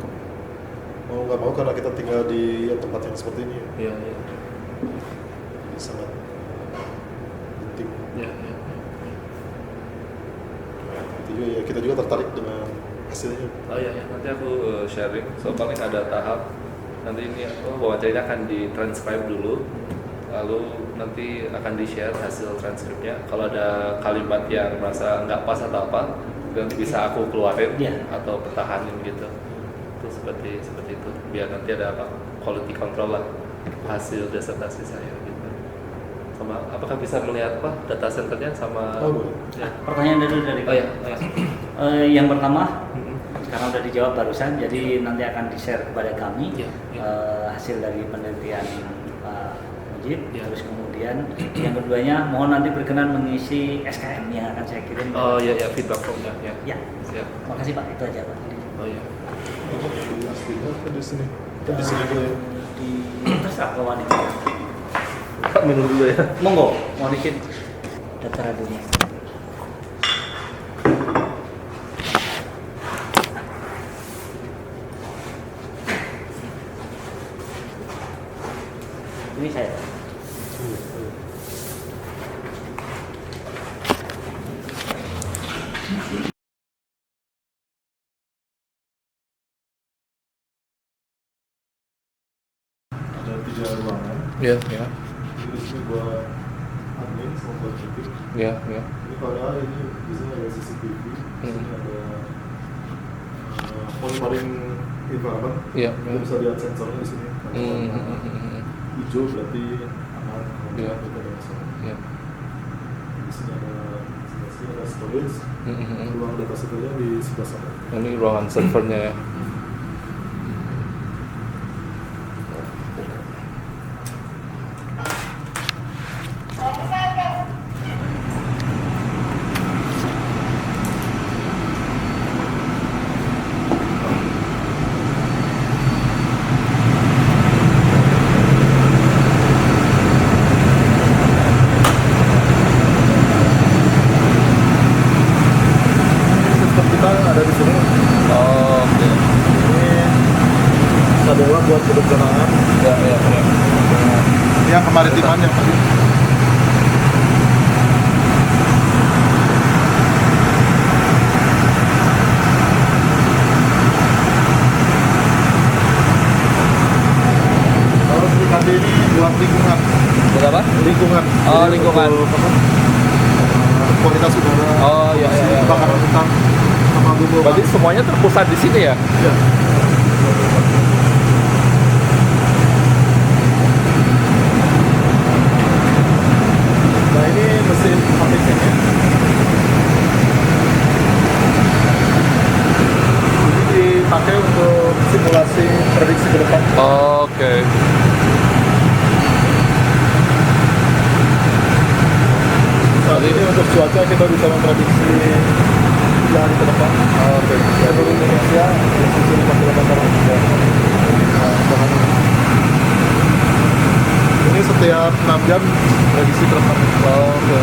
mau nggak mau karena kita tinggal di tempat yang seperti ini, Iya. jadi sangat penting. Iya. Itu juga, ya, kita juga tertarik dengan hasilnya. Oh iya, nanti aku sharing. So paling ada tahap nanti ini wawancaranya akan di-transcribe dulu, lalu nanti akan di-share hasil transkripnya. Kalau ada kalimat yang merasa nggak pas atau apa, nanti bisa aku keluarin Iya. atau pertahanin gitu. Itu seperti itu. Biar nanti ada apa quality control lah hasil disertasi saya gitu. Sama apakah bisa melihat apa data centernya sama? Oh, boleh. Ya. Pertanyaan dari Oh ya. yang pertama, karena udah dijawab barusan, jadi nanti akan di-share kepada kami Iya, iya. hasil dari penelitian Pak Mujib. Iya. Terus kemudian yang keduanya, mohon nanti berkenan mengisi SKM yang akan saya kirim. Oh ya, feedback formnya ya. Ya, Siap. makasih Pak, itu aja Pak. Oh ya. Di aslinya kan di sini, kan di sini dulu ya. Di terserah ke wanita. Minum dulu ya. Monggo, mau izin data radionya. Ini saya. Ada 3 ruangan. Iya. Jadi di sini buat admin sama buat meeting. Iya. Ini kalau ini di sini ada CCTV, di sini ada monitoring environment. Iya. Kita bisa lihat sensornya di sini. Kalau warna hijau berarti aman, kalau Iya. merah itu ada masalah. Iya. Di sini ada storage, ruang data centernya di sebelah sana. Ini ruangan servernya ya. Sistem kita ada di sini. Oh, oke. Ini adalah buat kebencanaan. Ya. Yang kemaritiman yang tadi. lingkungan. Oh, Jadi lingkungan. untuk, kualitas udara, Oh, iya, iya, iya. kebakaran hutan, sama global Berarti semuanya terpusat di sini ya? ya. Nah ini mesin APC-nya. Ini dipakai untuk simulasi prediksi ke depan. Oke. Saat ini untuk cuaca kita bisa memprediksi 3 hari ke depan. Oke. Seluruh Indonesia posisi 5 km per jam. Ini setiap 6 jam prediksi ke depan. Oke.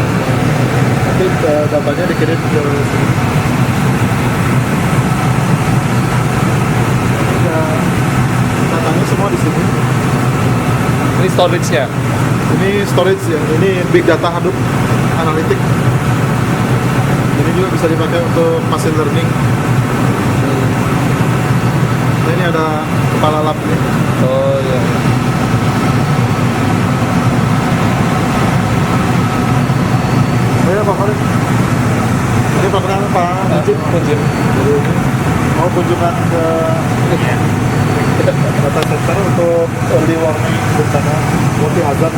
Nanti datanya dikirim ke sini. Ya, datanya semua di sini. Ini storage-nya. Ini storage ya, ini big data Hadoop Analytics. Ini juga bisa dipakai untuk machine learning. Nah ini ada kepala labnya. Oh iya. Ini Pak Farid. Ini Pak Kenal Pak Najib. Kunjung. Mau kunjungan ke data center untuk early warning bencana multi hazard.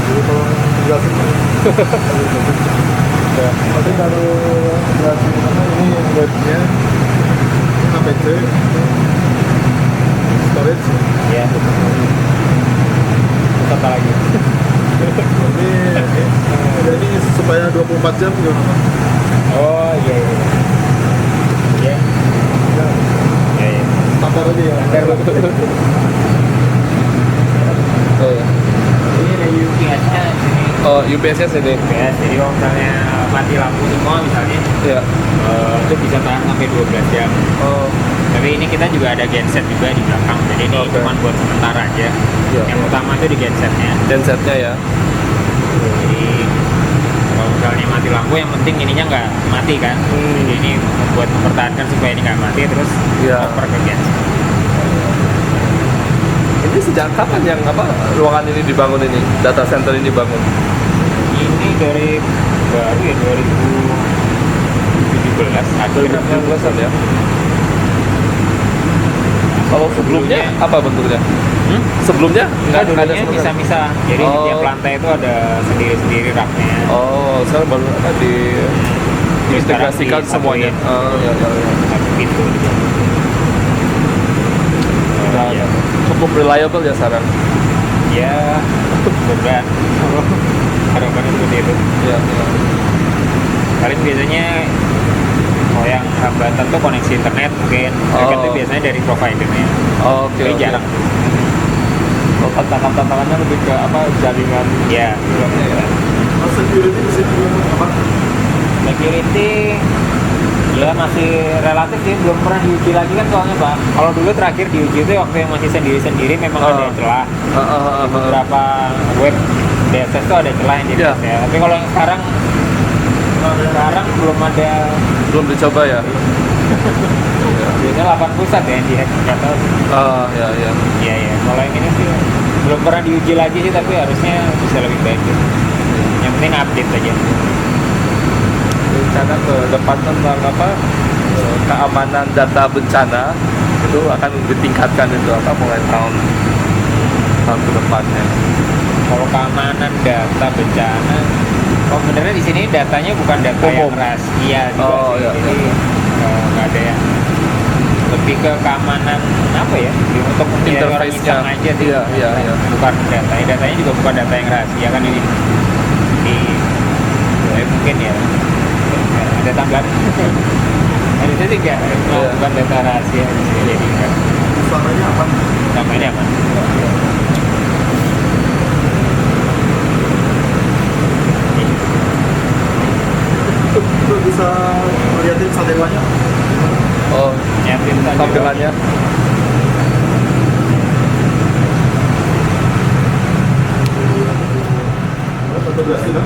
Jadi tolong jelasin. Ya, nanti kalau jelasin mana ini webnya, ini APC, storage. Ya. Terus apa lagi? Jadi supaya 24 jam gimana Pak? Oh iya iya. Iya. Ya, Iya iya. standar aja ya. Oh, iya. Ini ada UPS-nya di sini. Oh, UPS-nya sini. UPS, jadi kalau misalnya mati lampu semua misalnya, Iya. itu bisa tahan sampai 12 jam. Oh, Tapi ini kita juga ada genset juga di belakang, jadi ini Oke. cuma buat sementara aja. Iya. Yang utama itu di gensetnya. gensetnya ya. Jadi kalau misalnya mati lampu, yang penting ininya nggak mati kan. Jadi ini buat mempertahankan supaya ini nggak mati, terus Iya. oper ke genset. Ini sejak kapan yang ruangan ini dibangun ini? Data center ini dibangun? Ini dari baru ya 2017. 2019-an ya. Kalau sebelumnya apa bentuknya? Sebelumnya Enggak, nggak ada dulunya sama sekali? misah-misah. Jadi di Oh. tiap lantai itu ada sendiri-sendiri raknya. Oh, sekarang baru diintegrasikan Terus semuanya. disatuin. Oh, ya, ya, ya. Satu pintu. Nah, Ya. cukup reliable ya sekarang. Ya, beban. Harapannya seperti itu. Ya, ya. Paling biasanya kalau yang hambatan tuh koneksi internet mungkin. Mereka Oh. tuh biasanya dari providernya. Oh, oke, Tapi oke. jarang. Oh, tantangan-tantangannya lebih ke jaringan. Ya. Ya. Mas security di sini gimana apa? Security ya masih relatif sih, belum pernah diuji lagi kan soalnya Pak. Kalau dulu terakhir diuji itu waktu yang masih sendiri-sendiri memang ada celah. Beberapa web DSS itu ada celah yang di Iya. ya. Tapi kalau yang sekarang belum ada. Belum dicoba ya? Biasanya 8 pusat ya yang di hack, nggak tahu. Ah, ya, ya. Iya ya. Kalau yang ini sih belum pernah diuji lagi sih, tapi harusnya bisa lebih baik. Gitu. Yang penting update aja. Rencana ke depan tentang keamanan data bencana itu akan ditingkatkan itu mulai tahun ke depannya. Kalau keamanan data bencana, sebenarnya di sini datanya bukan data yang Umum. rahasia juga Oh, sih. iya, Jadi nggak ada yang lebih ke keamanan apa ya? Untuk menghindari orang Interface-nya. iseng aja sih. Iya, iya, iya. Bukan datanya juga bukan data yang rahasia kan ini. Ya, mungkin ya ada tambahan. Harusnya sih nggak, Iya. bukan data rahasia jadi kan. Utamanya apa? Namanya apa? Itu bisa melihatin satelitnya. Oh, Nyiapin tadi. tampilannya. Fotografi kan?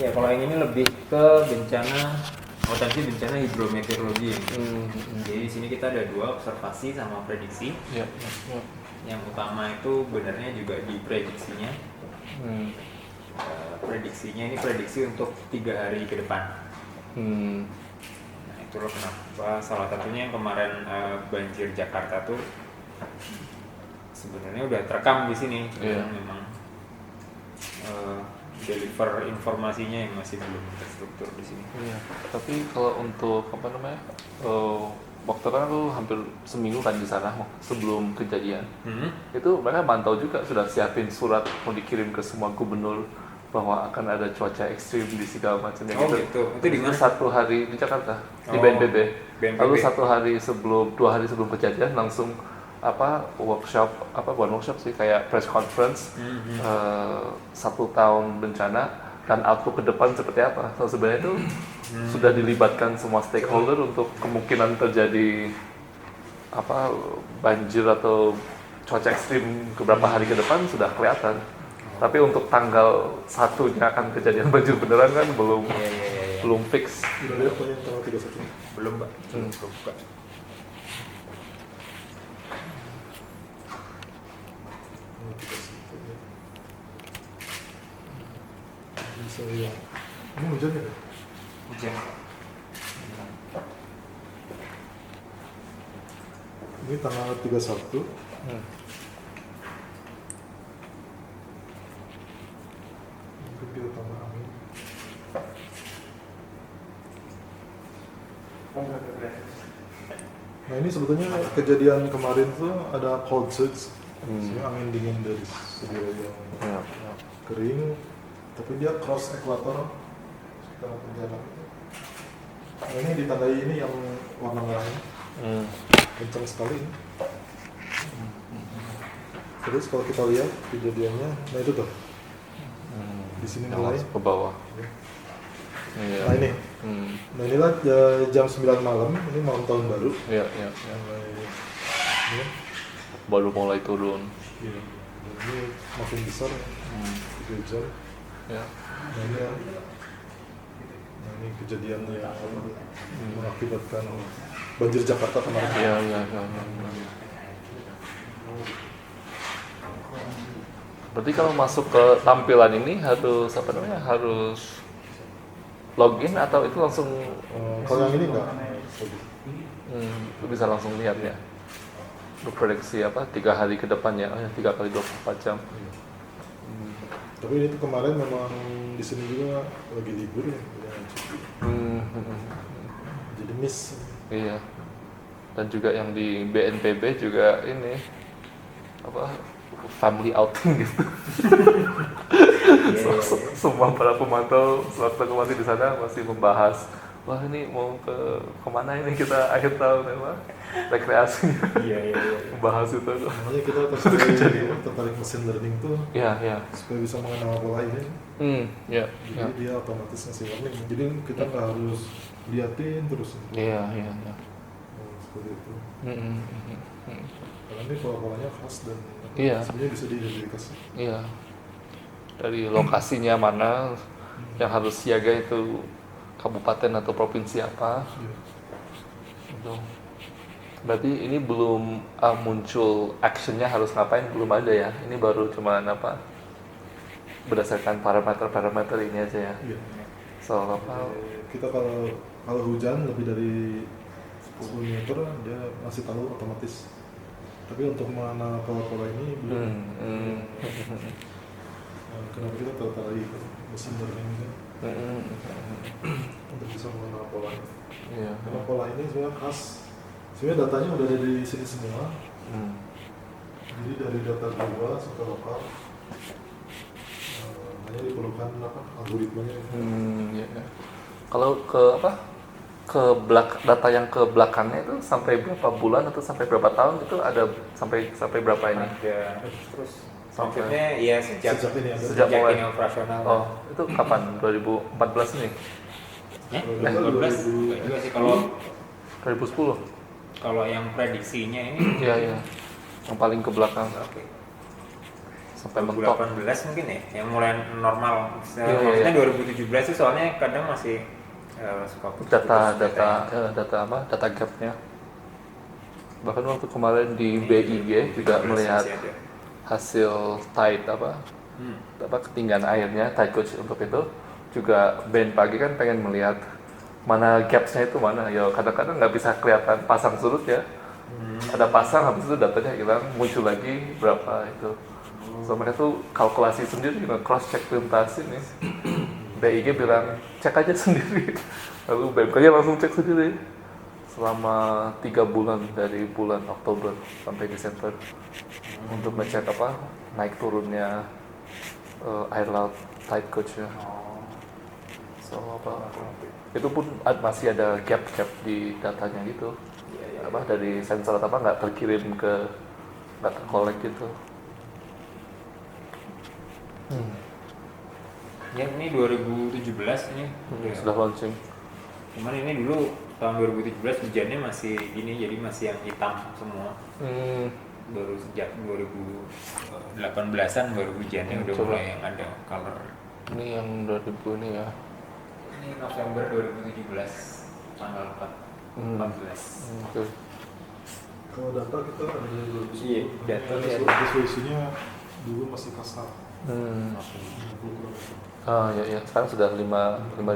Ya kalau yang ini lebih ke bencana potensi bencana hidrometeorologi. Jadi di sini kita ada 2, observasi sama prediksi. Ya, ya, ya. Yang utama itu benarnya juga di prediksinya. Prediksinya ini prediksi untuk 3 hari ke depan. Nah itu loh kenapa salah satunya yang kemarin banjir Jakarta tuh sebenarnya udah terekam di sini. Iya. Memang deliver informasinya yang masih belum terstruktur di sini. Iya. Tapi kalau untuk apa namanya, waktu kan aku hampir seminggu kan di sana sebelum kejadian. Itu mereka mantau juga, sudah siapin surat mau dikirim ke semua gubernur bahwa akan ada cuaca ekstrim di segala macamnya. Oh gitu. Itu di mana? 1 hari di Jakarta di Oh, BNPB. BNPB. Lalu 1 hari sebelum, 2 hari sebelum kejadian langsung workshop, bukan workshop sih, kayak press conference 1 tahun bencana dan outlook ke depan seperti apa. So, sebenarnya itu sudah dilibatkan semua stakeholder untuk kemungkinan terjadi banjir atau cuaca ekstrim beberapa hari ke depan sudah kelihatan. Tapi untuk tanggal 1-nya akan kejadian banjir beneran kan belum belum fix. Udah lihat apa yang tanggal 31? Belum, Mbak. Belum buka. Bisa lihat. Ini hujan ya? Hujan. Ini tanggal 31. Mungkin kita tambah angin. Nah ini sebetulnya kejadian kemarin tuh ada cold surge, maksudnya angin dingin dari segera yang Ya. kering, tapi dia cross ekuator sekitar perjalanan. Nah ini ditandai ini yang warna merah ini, kencang sekali. Terus kalau kita lihat kejadiannya, nah itu tuh, di sini Yang mulai. langsung ke bawah. Iya. Nah ini, nah inilah jam 9 malam, ini malam tahun baru. Iya, iya, iya. Ini, Baru mulai turun. iya. Dan ini makin besar, 3 jam. Ya. Nah ini kejadian yang mengakibatkan banjir Jakarta kemarin. Iya, iya, iya. Berarti kalau masuk ke tampilan ini harus harus login atau itu langsung Kalau yang ini enggak. bisa langsung lihat ya. Prediksi 3 hari ke depannya, 3 kali 24 jam. Tapi ini tuh kemarin memang di sini juga lagi libur ya, jadi miss. Iya. Dan juga yang di BNPB juga ini family outing gitu. Semua para pemantau waktu aku masih di sana masih membahas, wah ini mau kemana ini kita akhir tahun rekreasi. Iya. Membahas itu. Makanya kita tertarik mesin learning tuh Iya. supaya bisa mengenal pola ini. Iya. Jadi dia otomatis ngasih warning. Jadi kita nggak harus liatin terus. Iya. Seperti itu. Karena ini pola-polanya khas dan Iya. sebenarnya bisa diidentifikasi. Iya. Dari lokasinya mana yang harus siaga itu kabupaten atau provinsi apa. Iya. Gitu. Berarti ini belum muncul actionnya harus ngapain, belum ada ya. Ini baru cuman berdasarkan parameter ini aja ya. Iya. Soal Kita kalau hujan lebih dari 10 meter dia masih tahu otomatis. Tapi untuk mengenal pola-pola ini belum. Kenapa kita tertarik mesin learning ini? Untuk bisa mengenal polanya. Iya. Karena pola ini sebenarnya khas. Sebenarnya datanya udah ada di sini semua. Jadi dari data global sampai lokal. Hanya diperlukan algoritmanya. Iya. Kalau data yang ke belakangnya itu sampai berapa bulan atau sampai berapa tahun itu ada sampai berapa ini? Ada. Terus maksudnya ya sejak ini ada. Sejak mulai. ini operasional. Oh, itu kapan? 2014 nih? 2012 juga sih kalau 2010? kalau yang prediksinya ini. Iya. Yang paling ke belakang. Oke. sampai mentok. 2018 mungkin ya, yang mulai normal. Iya, Maksudnya iya. 2017 itu soalnya kadang masih suka putus-putus data gapnya. Bahkan waktu kemarin di BIG juga melihat masih ada. hasil tide ketinggian airnya, tide gauge untuk itu juga BMKG kan pengen melihat mana gapsnya itu mana. Ya kadang-kadang nggak bisa kelihatan pasang surut ya. Ada pasang, habis itu datanya hilang, muncul lagi berapa itu. So mereka tuh kalkulasi sendiri, cross check tuntas ini. BIG bilang cek aja sendiri, lalu BMKG langsung cek sendiri selama 3 bulan dari bulan Oktober sampai Desember untuk ngecek apa naik turunnya air laut tide gauge-nya. So apa itu pun masih ada gap di datanya gitu. Apa dari sensor apa nggak terkirim ke nggak terkolek gitu. Ya ini 2017 ini Sudah launching. cuman ini dulu tahun 2017 hujannya masih gini, jadi masih yang hitam semua. Baru sejak 2018an baru hujannya udah Coba. mulai yang ada color. Ini yang 2000 ini ya. Ini November 2017 tanggal 14. Oke. Kalau data kita ada dari 2010. Iya, data Ada lihat. resolusinya dulu masih kasar. 60 km. Ah ya, sekarang sudah 5.000. 5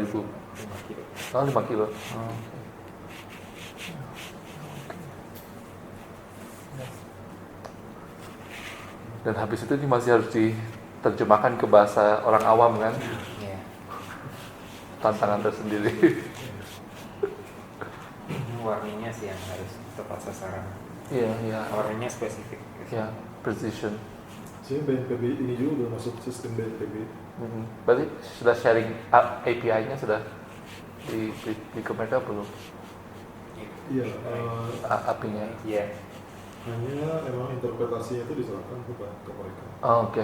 kilo. Oh 5 kilo. Dan habis itu ini masih harus diterjemahkan ke bahasa orang awam kan, Iya. tantangan tersendiri. Ini warningnya sih yang harus tepat sasaran. Iya, Warningnya spesifik. ya, precision. Jadi BNPB ini juga udah masuk sistem BNPB. Berarti sudah sharing API-nya sudah di Kementerian belum? Iya, API-nya. Iya. hanya emang interpretasinya itu diserahkan ke mereka. Oh, oke.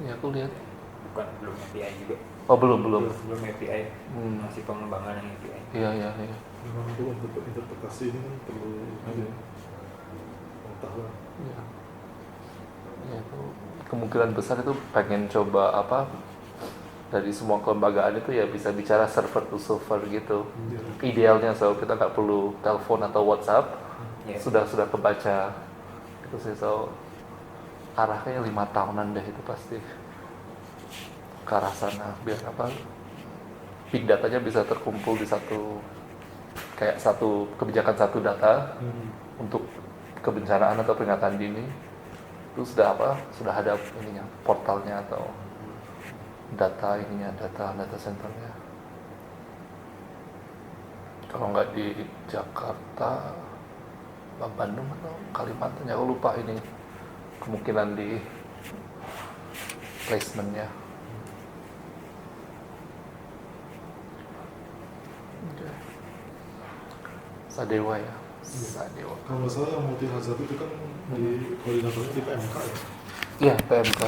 Ya, aku lihat. Bukan, belum API juga. Oh, belum. Belum API. Hmm. Masih pengembangan yang API. Iya. Memang itu untuk interpretasi ini kan perlu pengetahuan. Ya. Ya, itu kemungkinan besar itu pengen coba apa dari semua kelembagaan itu ya bisa bicara server to server gitu. Idealnya so kita nggak perlu telepon atau WhatsApp, Iya. sudah kebaca itu sih. So arahnya 5 tahunan deh itu pasti ke arah sana biar apa big datanya bisa terkumpul di satu kebijakan satu data untuk kebencanaan atau peringatan dini. Itu sudah ada ininya portalnya atau data centernya. Kalau nggak di Jakarta, Bandung atau Kalimantan ya, aku lupa ini kemungkinan di placementnya. Okay. Sadewa ya. Sadewa. Kalau nggak salah yang multi hazard itu kan di koordinatornya di PMK ya. Iya, PMK.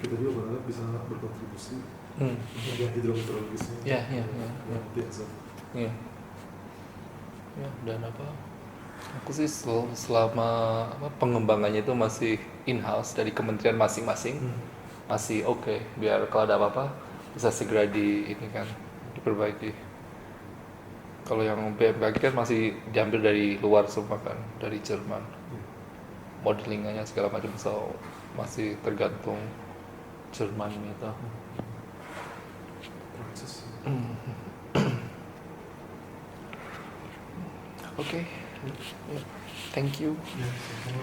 Kita juga berharap bisa berkontribusi untuk yang hidrometeorologisnya. Iya. Multi hazard. Iya. Ya, dan apa? Aku sih selama pengembangannya itu masih in-house dari kementerian masing-masing, masih oke. Biar kalau ada apa-apa bisa segera diperbaiki. Kalau yang BMKG kan masih diambil dari luar semua kan, dari Jerman. Modelingannya segala macam, so masih tergantung Jerman gitu. Prancis. Oke. Thank you. Ya, sama.